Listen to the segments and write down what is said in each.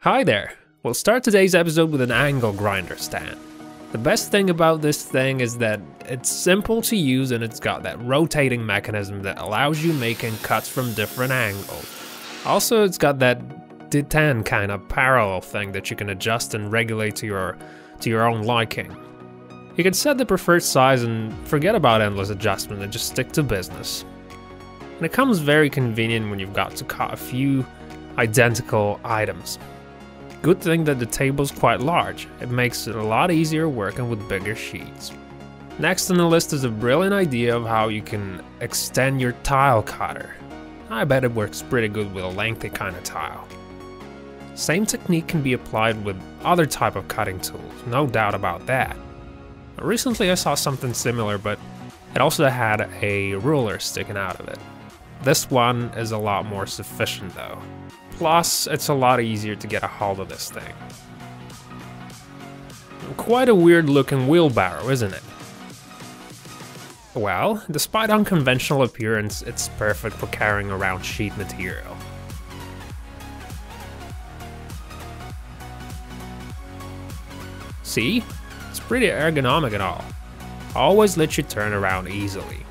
Hi there! We'll start today's episode with an angle grinder stand. The best thing about this thing is that it's simple to use and it's got that rotating mechanism that allows you making cuts from different angles. Also, it's got that detent kind of parallel thing that you can adjust and regulate to your own liking. You can set the preferred size and forget about endless adjustment and just stick to business. And it comes very convenient when you've got to cut a few identical items. Good thing that the table's quite large, it makes it a lot easier working with bigger sheets. Next on the list is a brilliant idea of how you can extend your tile cutter. I bet it works pretty good with a lengthy kind of tile. Same technique can be applied with other type of cutting tools, no doubt about that. Recently I saw something similar, but it also had a ruler sticking out of it. This one is a lot more sufficient though. Plus, it's a lot easier to get a hold of this thing. Quite a weird looking wheelbarrow, isn't it? Well, despite unconventional appearance, it's perfect for carrying around sheet material. See? It's pretty ergonomic and all. Always lets you turn around easily.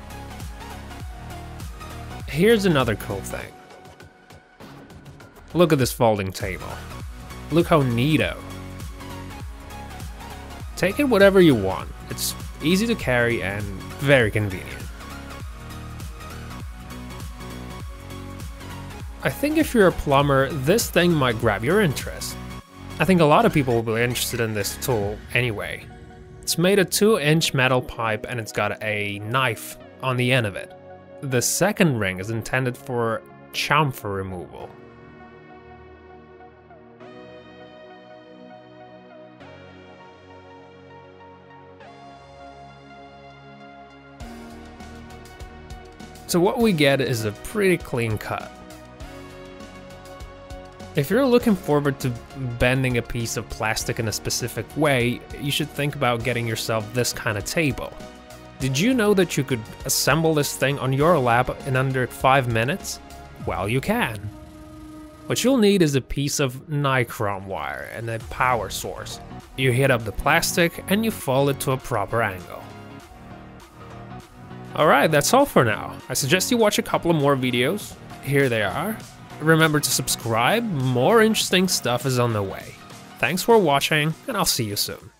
Here's another cool thing. Look at this folding table. Look how neato. Take it whatever you want. It's easy to carry and very convenient. I think if you're a plumber, this thing might grab your interest. I think a lot of people will be interested in this tool anyway. It's made of 2-inch metal pipe and it's got a knife on the end of it. The second ring is intended for chamfer removal. So what we get is a pretty clean cut. If you're looking forward to bending a piece of plastic in a specific way, you should think about getting yourself this kind of table. Did you know that you could assemble this thing on your lap in under 5 minutes? Well, you can. What you'll need is a piece of nichrome wire and a power source. You heat up the plastic and you fold it to a proper angle. Alright, that's all for now. I suggest you watch a couple of more videos. Here they are. Remember to subscribe, more interesting stuff is on the way. Thanks for watching, and I'll see you soon.